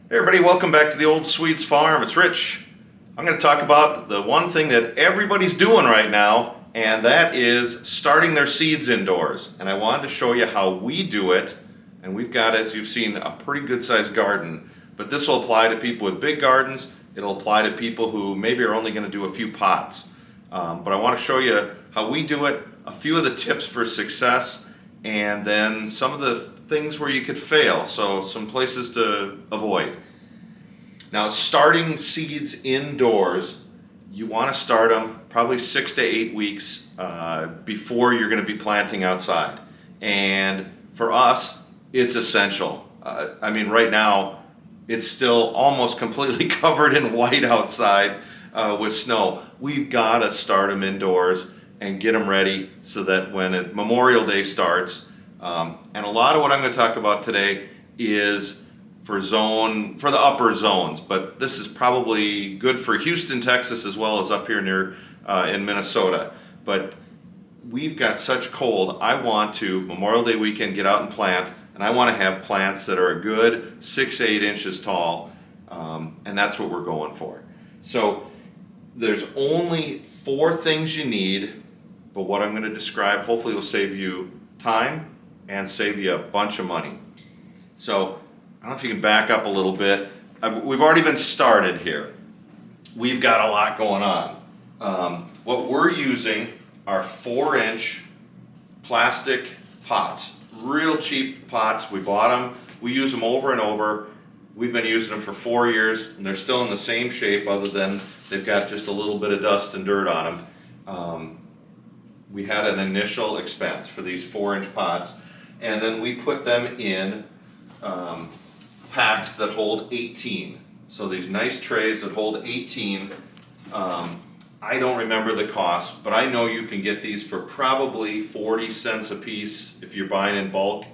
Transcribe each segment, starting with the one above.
Hey everybody, welcome back to the Old Swedes Farm. It's Rich. I'm going to talk about the one thing that everybody's doing right now, and that is starting their seeds indoors. And I wanted to show you how we do it. And we've got, as you've seen, a pretty good sized garden. But this will apply to people with big gardens. It'll apply to people who maybe are only going to do a few pots. But I want to show you how we do it, a few of the tips for success, and then some of the things where you could fail, so some places to avoid. Now, starting seeds indoors, you want to start them probably 6 to 8 weeks before you're going to be planting outside. And for us, it's essential. Right now, it's still almost completely covered in white outside with snow. We've got to start them indoors and get them ready so that when Memorial Day starts, and a lot of what I'm going to talk about today is for the upper zones, but this is probably good for Houston, Texas, as well as up here near in Minnesota. But we've got such cold. I want to Memorial Day weekend get out and plant, and I want to have plants that are a good 6 to 8 inches tall, and that's what we're going for. So there's only 4 things you need, but what I'm going to describe hopefully will save you time and save you a bunch of money. So I don't know if you can back up a little bit. We've already been started here. We've got a lot going on. What we're using are 4-inch plastic pots, real cheap pots. We bought them. We use them over and over. We've been using them for 4 years, and they're still in the same shape other than they've got just a little bit of dust and dirt on them. We had an initial expense for these 4-inch pots, and then we put them in packs that hold 18. So these nice trays that hold 18. I don't remember the cost, but I know you can get these for probably 40 cents a piece if you're buying in bulk.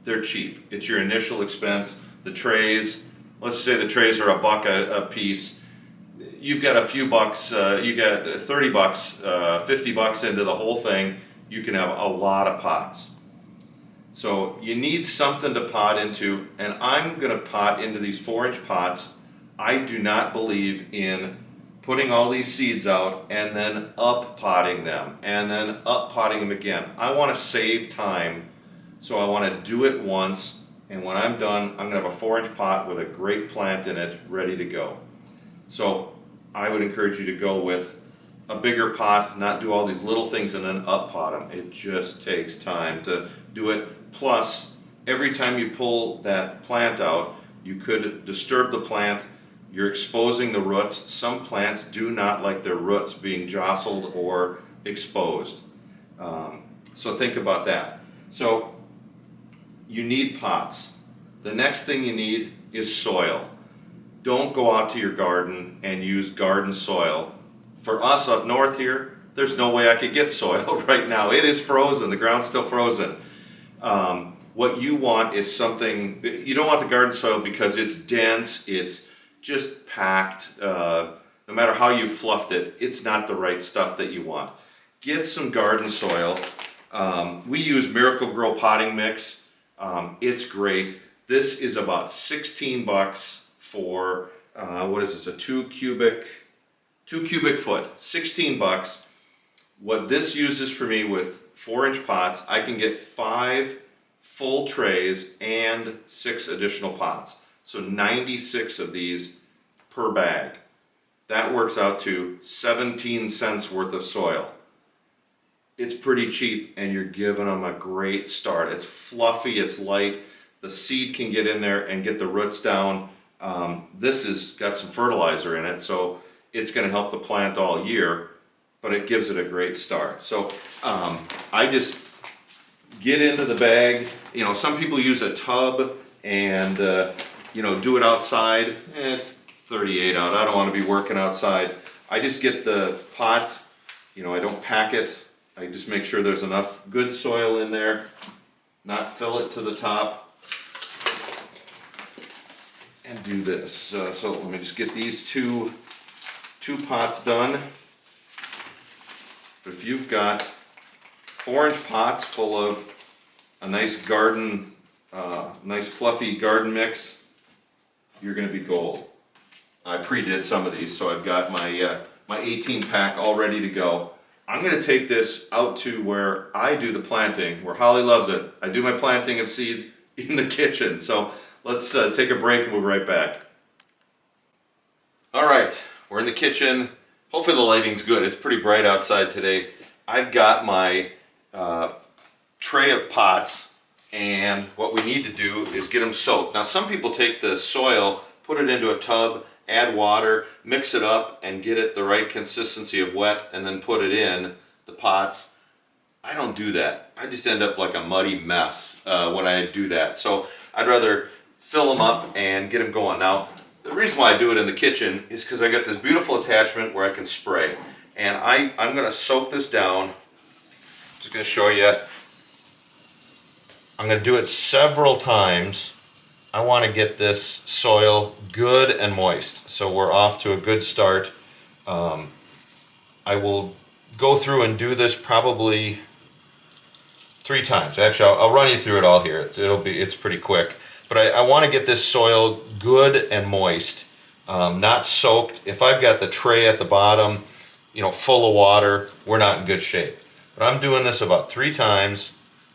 They're cheap. It's your initial expense. The trays, let's say the trays are $1 a piece. You've got a few bucks, you got $30, $50 into the whole thing. You can have a lot of pots. So you need something to pot into, and I'm going to pot into these 4-inch pots. I do not believe in putting all these seeds out and then up potting them and then up potting them again. I want to save time, so I want to do it once, and when I'm done, I'm going to have a 4-inch pot with a great plant in it ready to go. So I would encourage you to go with a bigger pot, not do all these little things and then up pot them. It just takes time to do it. Plus, every time you pull that plant out, you could disturb the plant. You're exposing the roots. Some plants do not like their roots being jostled or exposed. So think about that. So you need pots. The next thing you need is soil. Don't go out to your garden and use garden soil. For us up north here, there's no way I could get soil right now. It is frozen. The ground's still frozen. What you want is something, you don't want the garden soil because it's dense, it's just packed. No matter how you fluffed it, it's not the right stuff that you want. Get some garden soil. We use Miracle-Gro potting mix. It's great. This is about $16 for, what is this, a 2 cubic foot, $16. What this uses for me with 4-inch pots, I can get 5 full trays and 6 additional pots. So 96 of these per bag. That works out to 17 cents worth of soil. It's pretty cheap, and you're giving them a great start. It's fluffy, it's light. The seed can get in there and get the roots down. This has got some fertilizer in it, so it's going to help the plant all year, but it gives it a great start. So I just get into the bag. Some people use a tub and do it outside. It's 38 out. I don't want to be working outside. I just get the pot. I don't pack it. I just make sure there's enough good soil in there, not fill it to the top. And do this. So let me just get these two pots done. But if you've got 4-inch pots full of a nice garden, nice fluffy garden mix, you're gonna be gold. I pre-did some of these, so I've got my, my 18 pack all ready to go. I'm gonna take this out to where I do the planting, where Holly loves it. I do my planting of seeds in the kitchen. So let's take a break and we'll be right back. All right, we're in the kitchen. Hopefully the lighting's good. It's pretty bright outside today. I've got my tray of pots, and what we need to do is get them soaked. Now some people take the soil, put it into a tub, add water, mix it up, and get it the right consistency of wet, and then put it in the pots. I don't do that. I just end up like a muddy mess when I do that. So I'd rather fill them up and get them going. Now, the reason why I do it in the kitchen is because I got this beautiful attachment where I can spray. And I'm gonna soak this down. Just gonna show you. I'm gonna do it several times. I want to get this soil good and moist, so we're off to a good start. I will go through and do this probably 3 times. Actually, I'll run you through it all here. It's pretty quick, but I want to get this soil good and moist, not soaked. If I've got the tray at the bottom, full of water, we're not in good shape. But I'm doing this about 3 times.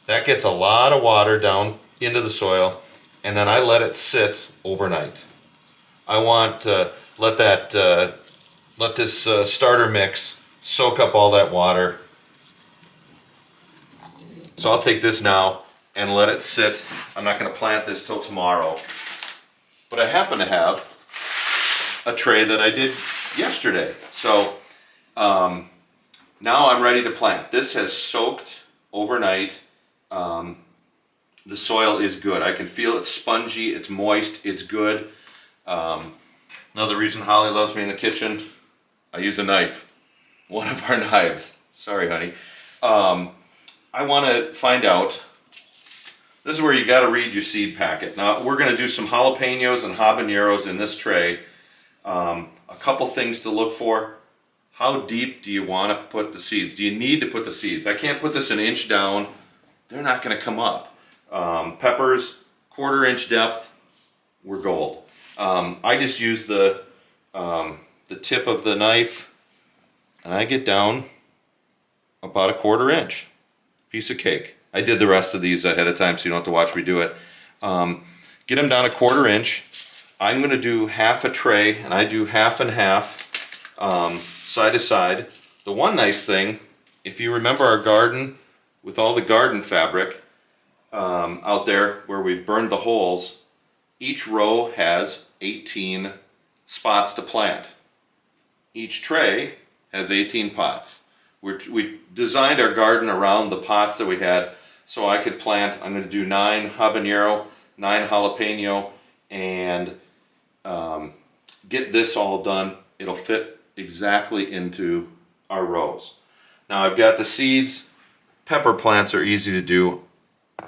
That gets a lot of water down into the soil. And then I let it sit overnight. I want to let this starter mix soak up all that water. So I'll take this now and let it sit. I'm not going to plant this till tomorrow. But I happen to have a tray that I did yesterday. So now I'm ready to plant. This has soaked overnight. The soil is good. I can feel it's spongy, it's moist, it's good. Another reason Holly loves me in the kitchen, I use a knife. One of our knives. Sorry, honey. I want to find out, this is where you got to read your seed packet. Now, we're going to do some jalapenos and habaneros in this tray. A couple things to look for. How deep do you want to put the seeds? Do you need to put the seeds? I can't put this an inch down. They're not going to come up. Peppers, 1/4 inch depth, we're gold. I just use the tip of the knife, and I get down about 1/4 inch. Piece of cake. I did the rest of these ahead of time, so you don't have to watch me do it. Get them down 1/4 inch. I'm going to do half a tray, and I do half and half, side to side. The one nice thing, if you remember our garden with all the garden fabric, out there where we've burned the holes, each row has 18 spots to plant. Each tray has 18 pots. We designed our garden around the pots that we had, so I could plant. I'm going to do 9 habanero, 9 jalapeno, and get this all done. It'll fit exactly into our rows. Now I've got the seeds. Pepper plants are easy to do.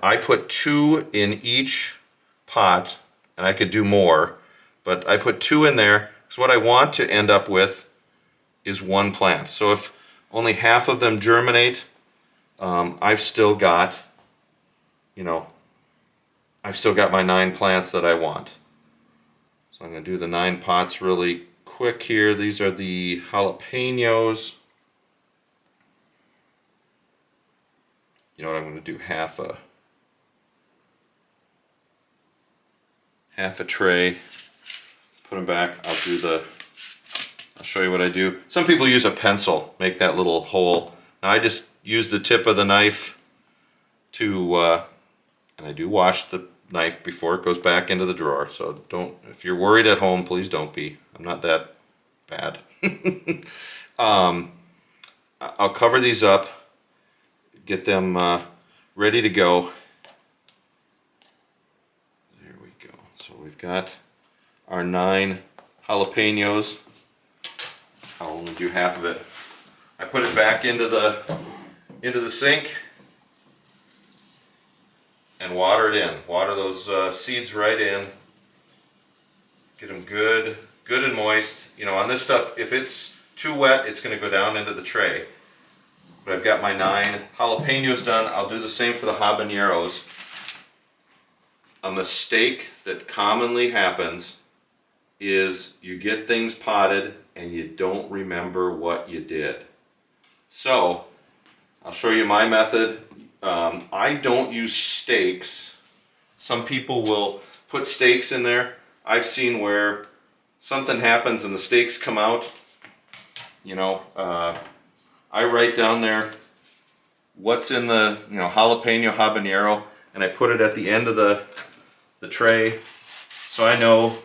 I put 2 in each pot, and I could do more, but I put 2 in there because what I want to end up with is 1 plant. So if only half of them germinate, I've still got, I've still got my 9 plants that I want. So I'm going to do the 9 pots really quick here. These are the jalapenos. You know what, I'm going to do half a tray, put them back. I'll show you what I do. Some people use a pencil, make that little hole. Now I just use the tip of the knife to, and I do wash the knife before it goes back into the drawer. So if you're worried at home, please don't be. I'm not that bad. I'll cover these up, get them ready to go. There we go. So we've got our 9 jalapenos. I'll only do half of it. I put it back into the sink and water it in. Water those seeds right in. Get them good and moist. On this stuff, if it's too wet, it's going to go down into the tray. But I've got my 9 jalapenos done. I'll do the same for the habaneros. A mistake that commonly happens is you get things potted and you don't remember what you did. So I'll show you my method. I don't use stakes. Some people will put stakes in there. I've seen where something happens and the stakes come out. You know, I write down there what's in the, you know, jalapeno, habanero, and I put it at the end of the tray. So I know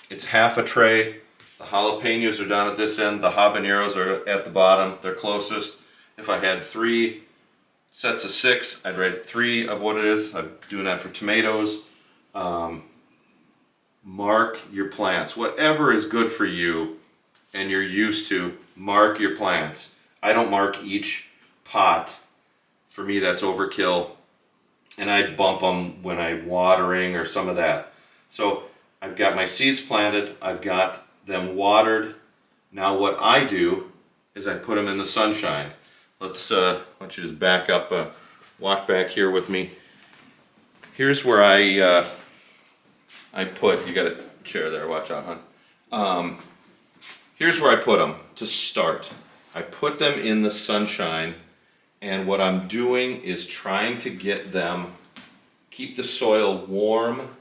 it's half a tray. The jalapenos are down at this end. The habaneros are at the bottom. They're closest. If I had 3 sets of 6, I'd write 3 of what it is. I'm doing that for tomatoes. Mark your plants. Whatever is good for you and you're used to, mark your plants. I don't mark each pot. For me, that's overkill. And I bump them when I'm watering or some of that. So I've got my seeds planted. I've got them watered. Now what I do is I put them in the sunshine. Let's, why don't you just back up, walk back here with me. Here's where I put, you got a chair there, watch out, hon. Here's where I put them to start. I put them in the sunshine, and what I'm doing is trying to get them, keep the soil warm.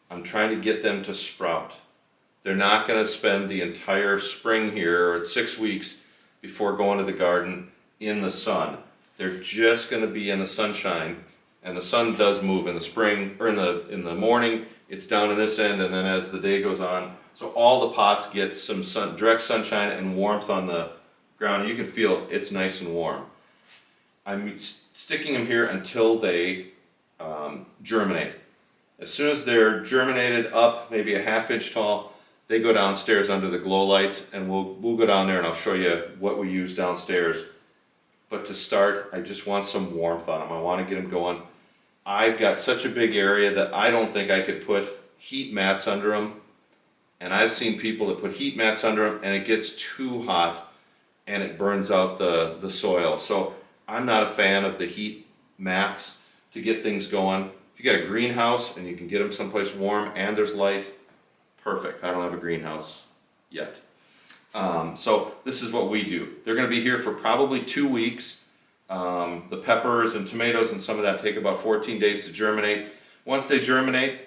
I'm trying to get them to sprout. They're not going to spend the entire spring here, or 6 weeks before going to the garden, in the sun. They're just going to be in the sunshine, and the sun does move in the spring, or in the morning. It's down in this end, and then as the day goes on, so all the pots get some direct sunshine and warmth on the ground. You can feel it's nice and warm. I'm sticking them here until they germinate. As soon as they're germinated up, maybe a ½ inch tall, they go downstairs under the glow lights, and we'll go down there and I'll show you what we use downstairs. But to start, I just want some warmth on them. I want to get them going. I've got such a big area that I don't think I could put heat mats under them. And I've seen people that put heat mats under them and it gets too hot and it burns out the soil. So I'm not a fan of the heat mats to get things going. If you got a greenhouse and you can get them someplace warm and there's light, perfect. I don't have a greenhouse yet. So this is what we do. They're going to be here for probably 2 weeks. The peppers and tomatoes and some of that take about 14 days to germinate. Once they germinate,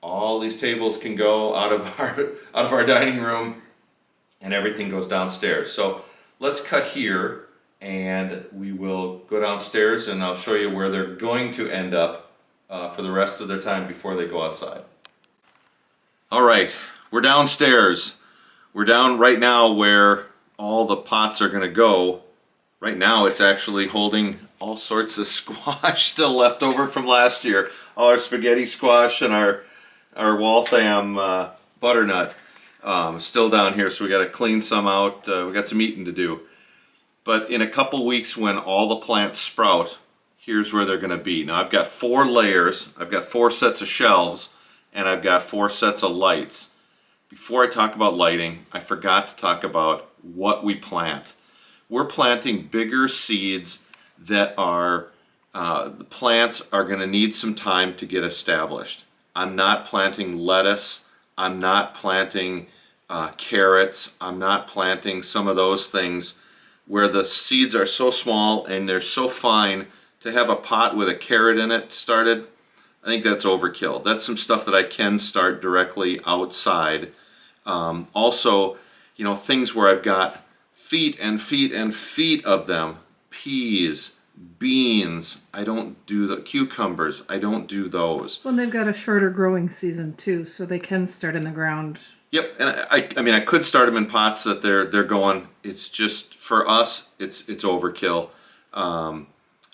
all these tables can go out of our dining room and everything goes downstairs. So let's cut here and we will go downstairs and I'll show you where they're going to end up for the rest of their time before they go outside. All right, we're downstairs. We're down right now where all the pots are going to go. Right now it's actually holding all sorts of squash still left over from last year. All our spaghetti squash and our Waltham butternut still down here, so we got to clean some out. We got some eating to do. But in a couple weeks when all the plants sprout, here's where they're going to be. Now I've got 4 layers, I've got 4 sets of shelves, and I've got 4 sets of lights. Before I talk about lighting, I forgot to talk about what we plant. We're planting bigger seeds that are, the plants are going to need some time to get established. I'm not planting lettuce, I'm not planting carrots, I'm not planting some of those things where the seeds are so small and they're so fine. To have a pot with a carrot in it started, I think that's overkill. That's some stuff that I can start directly outside. Also, you know, things where I've got feet and feet and feet of them. Peas, beans, I don't do the cucumbers, I don't do those. Well, they've got a shorter growing season too, so they can start in the ground. Yep, and I mean I could start them in pots that they're going. It's just for us, it's overkill.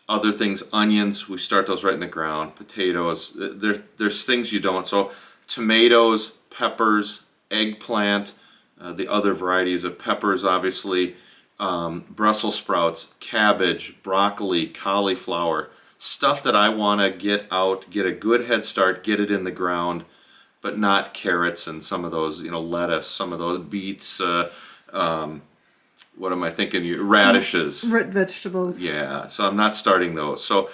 Other things, onions, we start those right in the ground. Potatoes, there's things you don't. So tomatoes, peppers, eggplant, the other varieties of peppers, obviously, Brussels sprouts, cabbage, broccoli, cauliflower, stuff that I want to get out, get a good head start, get it in the ground, but not carrots and some of those, you know, lettuce, some of those beets, what am I thinking? Radishes. Root vegetables. Yeah, so I'm not starting those. So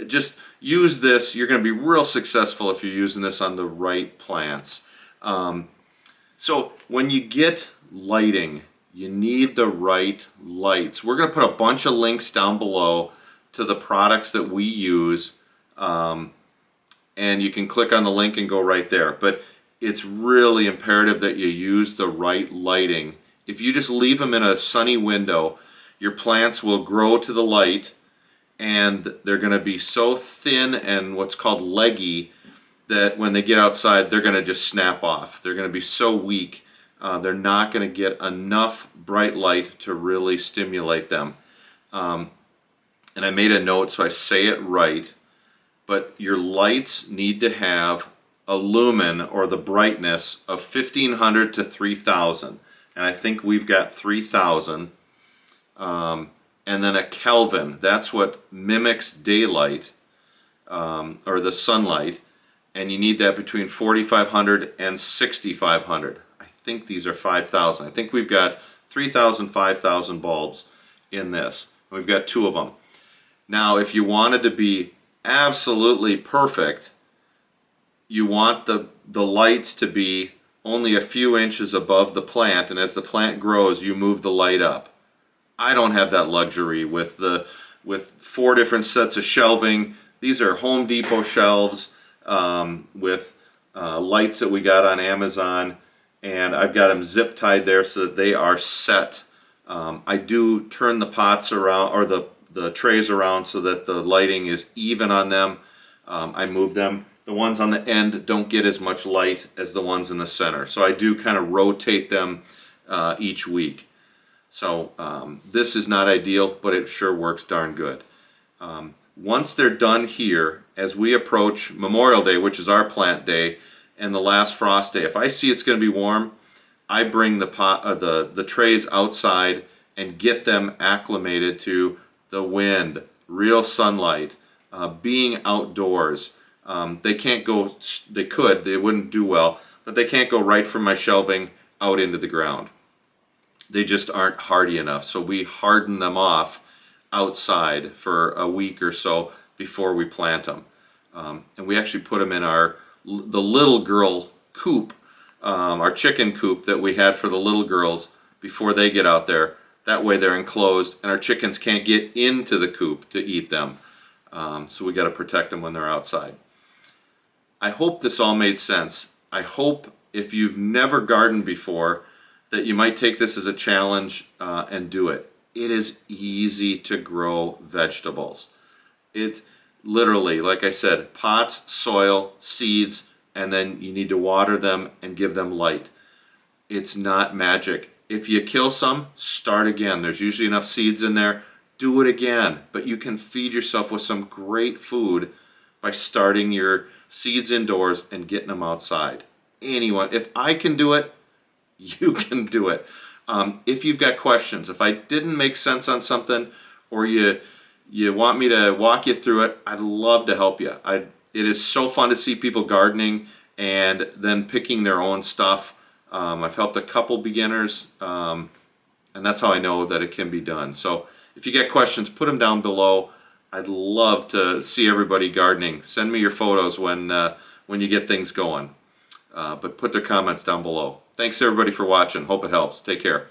just use this. You're going to be real successful if you're using this on the right plants. So when you get lighting, you need the right lights. We're going to put a bunch of links down below to the products that we use, and you can click on the link and go right there. But it's really imperative that you use the right lighting. If you just leave them in a sunny window, your plants will grow to the light, and they're going to be so thin and what's called leggy that when they get outside, they're going to just snap off. They're going to be so weak. They're not going to get enough bright light to really stimulate them. And I made a note so I say it right, but your lights need to have a lumen, or the brightness, of 1500 to 3000. And I think we've got 3000. And then a Kelvin, that's what mimics daylight, or the sunlight. And you need that between 4500 and 6500. I think these are 5000. I think we've got 3000, 5000 bulbs in this. We've got 2 of them. Now, if you wanted to be absolutely perfect, you want the lights to be only a few inches above the plant, and as the plant grows, you move the light up. I don't have that luxury with 4 different sets of shelving. These are Home Depot shelves with lights that we got on Amazon, and I've got them zip tied there so that they are set. I do turn the pots around, or the trays around, so that the lighting is even on them. I move them. The ones on the end don't get as much light as the ones in the center, so I do kind of rotate them each week. So this is not ideal, but it sure works darn good. Once they're done here, as we approach Memorial Day, which is our plant day, and the last frost day, if I see it's going to be warm, I bring the trays outside and get them acclimated to the wind, real sunlight, being outdoors. They can't go, they wouldn't do well, but they can't go right from my shelving out into the ground. They just aren't hardy enough, so we harden them off outside for a week or so before we plant them. And we actually put them in the little girl coop, our chicken coop that we had for the little girls before they get out there. That way they're enclosed, and our chickens can't get into the coop to eat them. So we got to protect them when they're outside. I hope this all made sense. I hope if you've never gardened before that you might take this as a challenge and do it. It is easy to grow vegetables. It's literally, like I said, pots, soil, seeds, and then you need to water them and give them light. It's not magic. If you kill some, start again. There's usually enough seeds in there. Do it again. But you can feed yourself with some great food by starting your seeds indoors and getting them outside. Anyone, if I can do it, you can do it. If you've got questions, if I didn't make sense on something, or you want me to walk you through it, I'd love to help you. It is so fun to see people gardening and then picking their own stuff. I've helped a couple beginners, and that's how I know that it can be done. So if you get questions, put them down below. I'd love to see everybody gardening. Send me your photos when you get things going. But put their comments down below. Thanks everybody for watching. Hope it helps. Take care.